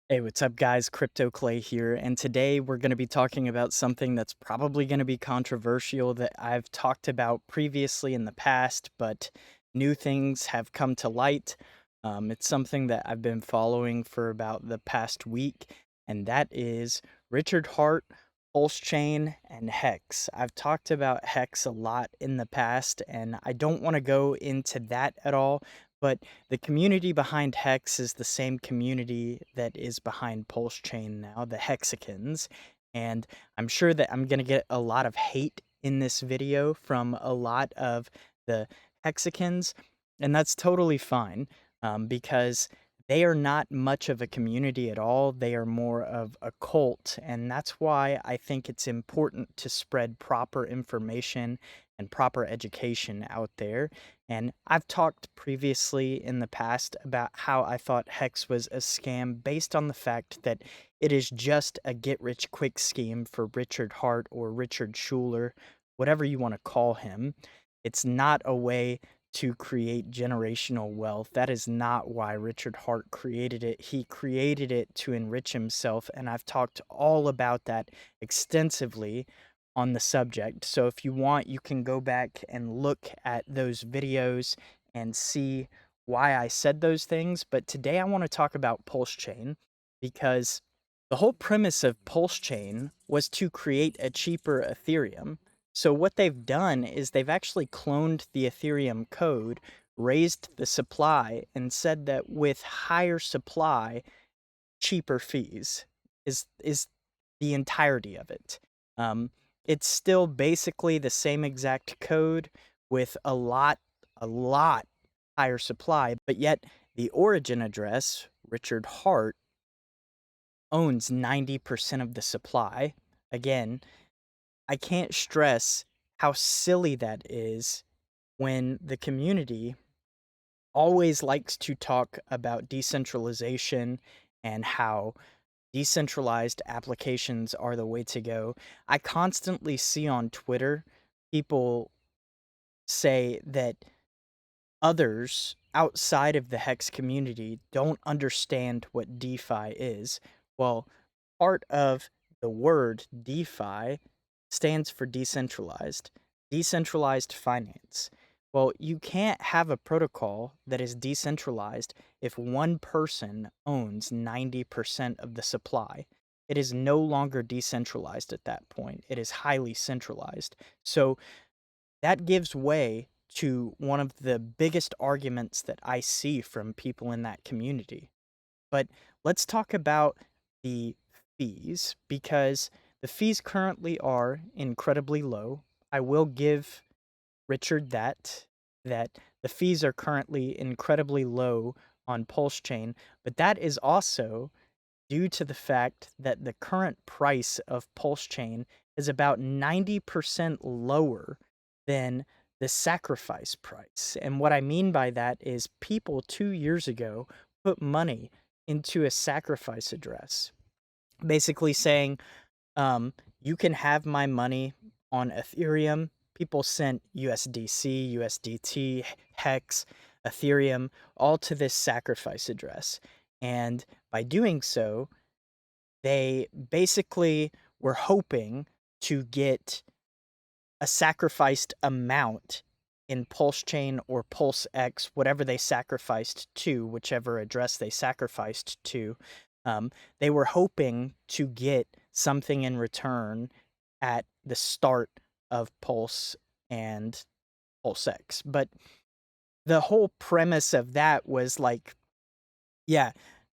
Hey, what's up, guys? Crypto Clay here, and today we're going to be talking about something that's probably going to be controversial that I've talked about previously in the past, but new things have come to light. It's something that I've been following for about the past week, and that is Richard Hart, PulseChain, and Hex. I've talked about Hex a lot in the past, and I don't want to go into that at all, but the community behind Hex is the same community that is behind PulseChain now, the Hexicans. And I'm sure that I'm going to get a lot of hate in this video from a lot of the Hexicans, and that's totally fine because they are not much of a community at all. They are more of a cult, and that's why I think it's important to spread proper information and proper education out there. And I've talked previously in the past about how I thought Hex was a scam based on the fact that it is just a get-rich-quick scheme for Richard Hart or Richard Schuler, whatever you want to call him. It's not a way to create generational wealth. That is not why Richard Hart created it. He created it to enrich himself, and I've talked all about that extensively on the subject. So if you want, you can go back and look at those videos and see why I said those things. But today I want to talk about PulseChain because the whole premise of PulseChain was to create a cheaper Ethereum. So what they've done is they've actually cloned the Ethereum code, raised the supply, and said that with higher supply, cheaper fees is the entirety of it. Um, it's still basically the same exact code with a lot higher supply, but yet the origin address, Richard Hart, owns 90% of the supply. Again, I can't stress how silly that is when the community always likes to talk about decentralization and how decentralized applications are the way to go. I constantly see on Twitter people say that others outside of the Hex community don't understand what DeFi is. Well, part of the word DeFi stands for decentralized finance. Well, you can't have a protocol that is decentralized if one person owns 90% of the supply. It is no longer decentralized at that point. It is highly centralized. So that gives way to one of the biggest arguments that I see from people in that community. But let's talk about the fees because the fees currently are incredibly low. I will give Richard that the fees are currently incredibly low on PulseChain, but that is also due to the fact that the current price of PulseChain is about 90% lower than the sacrifice price. And what I mean by that is people 2 years ago put money into a sacrifice address, basically saying, you can have my money on Ethereum. People sent USDC, USDT, Hex, Ethereum, all to this sacrifice address. And by doing so, they basically were hoping to get a sacrificed amount in PulseChain or PulseX, whatever they sacrificed to, whichever address they sacrificed to. They were hoping to get something in return at the start of Pulse and PulseX. But the whole premise of that was like, yeah,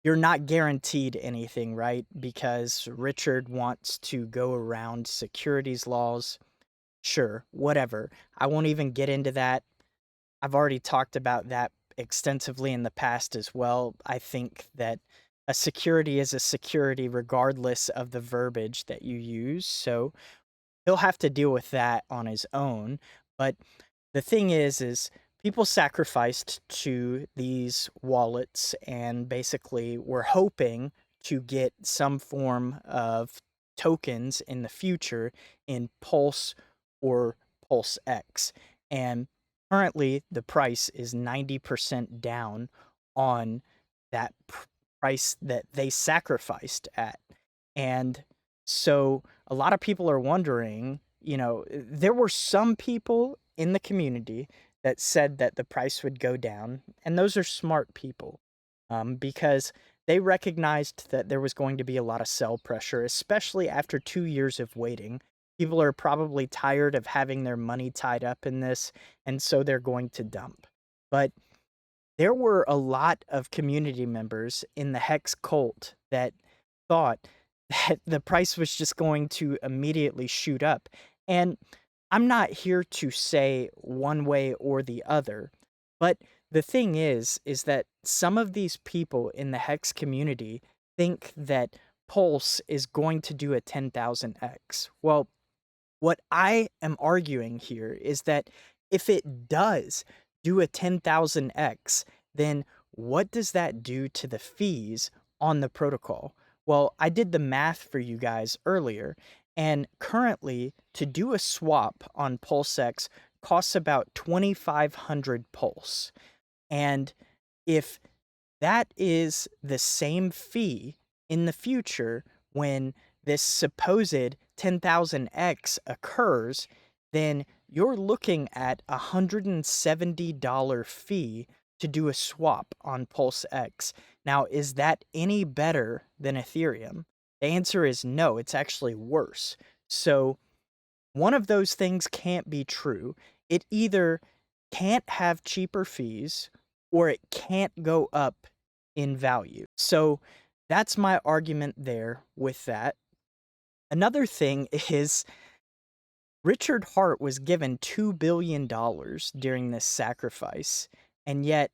you're not guaranteed anything, right? Because Richard wants to go around securities laws. Sure, whatever. I won't even get into that. I've already talked about that extensively in the past as well. I think that a security is a security regardless of the verbiage that you use. So he'll have to deal with that on his own. But the thing is people sacrificed to these wallets and basically were hoping to get some form of tokens in the future in Pulse or Pulse X. And currently the price is 90% down on that price that they sacrificed at. And so a lot of people are wondering, there were some people in the community that said that the price would go down, and those are smart people, because they recognized that there was going to be a lot of sell pressure, especially after 2 years of waiting. People are probably tired of having their money tied up in this, and so they're going to dump. But there were a lot of community members in the Hex cult that thought that the price was just going to immediately shoot up. And I'm not here to say one way or the other, but the thing is that some of these people in the Hex community think that Pulse is going to do a 10,000x. Well, what I am arguing here is that if it does do a 10,000x, then what does that do to the fees on the protocol? Well, I did the math for you guys earlier, and currently to do a swap on PulseX costs about 2,500 Pulse. And if that is the same fee in the future when this supposed 10,000x occurs, then you're looking at a $170 fee to do a swap on PulseX. Now, is that any better than Ethereum? The answer is no, it's actually worse. So one of those things can't be true. It either can't have cheaper fees or it can't go up in value. So that's my argument there with that. Another thing is Richard Hart was given $2 billion during this sacrifice, and yet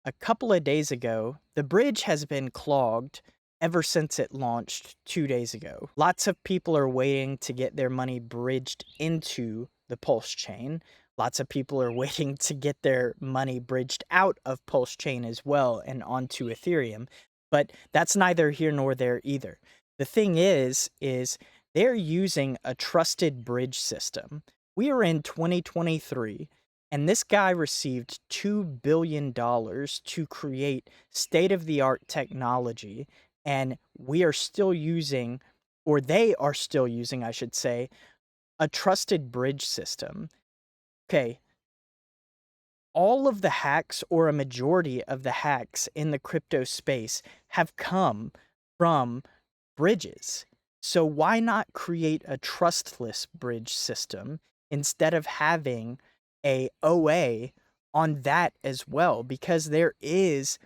a couple of days ago, the bridge has been clogged ever since it launched 2 days ago. Lots of people are waiting to get their money bridged into the Pulse chain. Lots of people are waiting to get their money bridged out of Pulse chain as well and onto Ethereum. But that's neither here nor there either. The thing is they're using a trusted bridge system. We are in 2023, and this guy received $2 billion to create state-of-the-art technology, and we are still using, or they are still using, I should say, a trusted bridge system. Okay, all of the hacks, or a majority of the hacks in the crypto space, have come from bridges. So why not create a trustless bridge system instead of having a OA on that as well? Because there is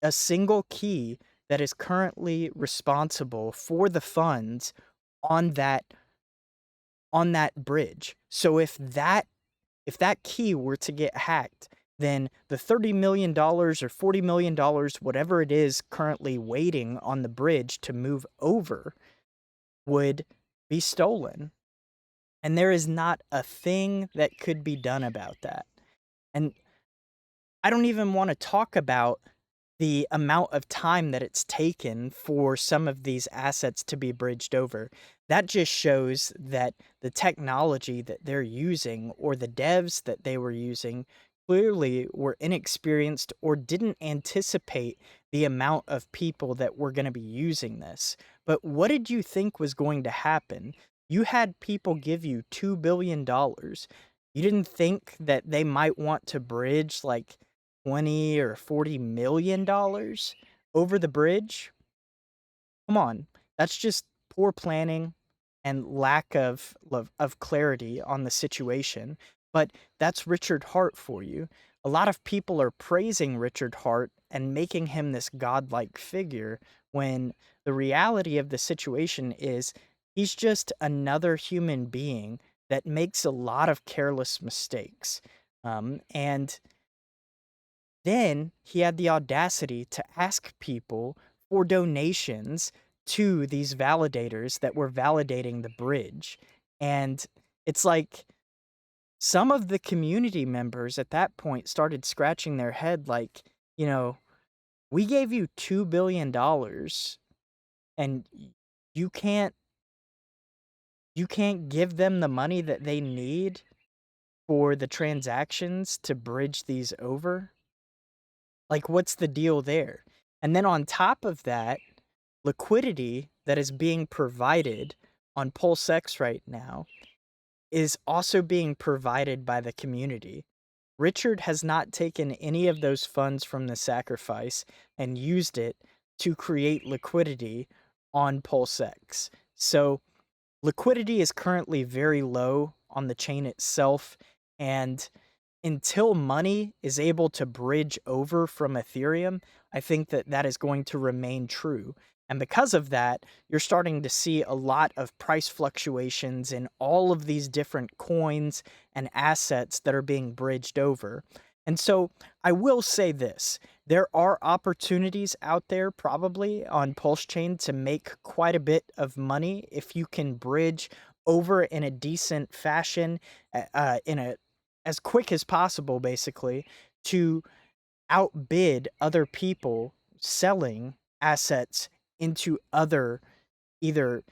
a single key that is currently responsible for the funds on that bridge. So if that key were to get hacked, then the $30 million or $40 million, whatever it is currently waiting on the bridge to move over, would be stolen. And there is not a thing that could be done about that. And I don't even want to talk about the amount of time that it's taken for some of these assets to be bridged over. That just shows that the technology that they're using, or the devs that they were using, clearly were inexperienced or didn't anticipate the amount of people that were going to be using this. But what did you think was going to happen? You had people give you $2 billion. You didn't think that they might want to bridge like 20 or 40 million dollars over the bridge? Come on. That's just poor planning and lack of clarity on the situation. But that's Richard Hart for you. A lot of people are praising Richard Hart and making him this godlike figure, when the reality of the situation is he's just another human being that makes a lot of careless mistakes. And then he had the audacity to ask people for donations to these validators that were validating the bridge. And it's like some of the community members at that point started scratching their head like, we gave you $2 billion and you can't give them the money that they need for the transactions to bridge these over? Like, what's the deal there? And then on top of that, liquidity that is being provided on PulseX right now is also being provided by the community. Richard has not taken any of those funds from the sacrifice and used it to create liquidity on PulseX. So liquidity is currently very low on the chain itself, and until money is able to bridge over from Ethereum, I think that that is going to remain true. And because of that, you're starting to see a lot of price fluctuations in all of these different coins and assets that are being bridged over. And so I will say this, there are opportunities out there probably on Pulse Chain to make quite a bit of money if you can bridge over in a decent fashion, in a as quick as possible, basically, to outbid other people selling assets into other either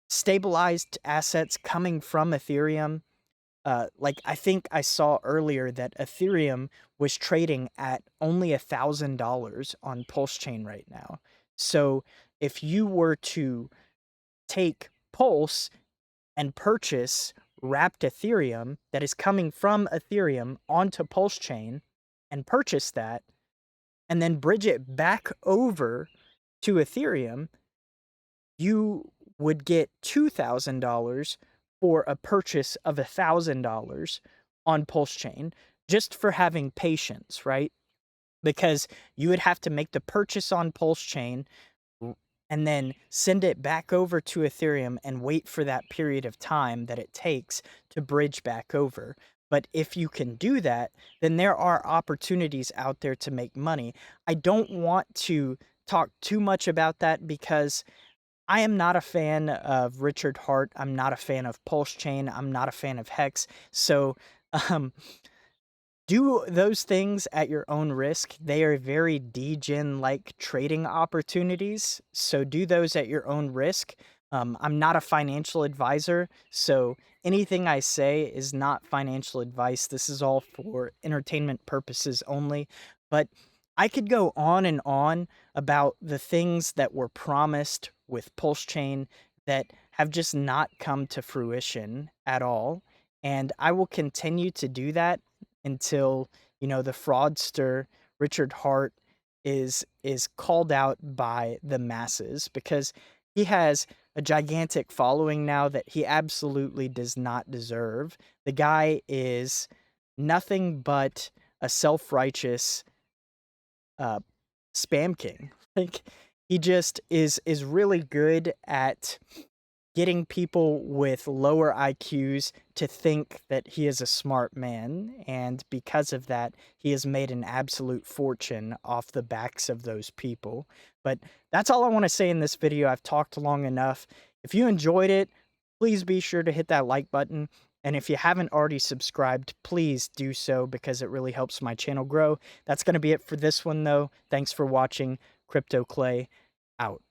stabilized assets coming from Ethereum. Like I think I saw earlier that Ethereum was trading at only $1,000 on Pulse Chain right now. So if you were to take Pulse and purchase wrapped Ethereum that is coming from Ethereum onto Pulse Chain and purchase that and then bridge it back over to Ethereum, you would get $2,000 for a purchase of $1,000 on Pulse Chain just for having patience, right? Because you would have to make the purchase on Pulse Chain and then send it back over to Ethereum and wait for that period of time that it takes to bridge back over. But if you can do that, then there are opportunities out there to make money. I don't want to talk too much about that because I am not a fan of Richard Hart. I'm not a fan of Pulse Chain. I'm not a fan of Hex. So, um, do those things at your own risk. They are very degen-like trading opportunities, so do those at your own risk. I'm not a financial advisor, so anything I say is not financial advice. This is all for entertainment purposes only. But I could go on and on about the things that were promised with Pulse Chain that have just not come to fruition at all. And I will continue to do that until, the fraudster Richard Hart is called out by the masses, because he has a gigantic following now that he absolutely does not deserve. The guy is nothing but a self-righteous uh, spam king. Like, he just is really good at getting people with lower IQs to think that he is a smart man, and because of that, he has made an absolute fortune off the backs of those people. But that's all I want to say in this video. I've talked long enough. If you enjoyed it, please be sure to hit that like button, and if you haven't already subscribed, please do so because it really helps my channel grow. That's going to be it for this one, though. Thanks for watching. Crypto Clay, out.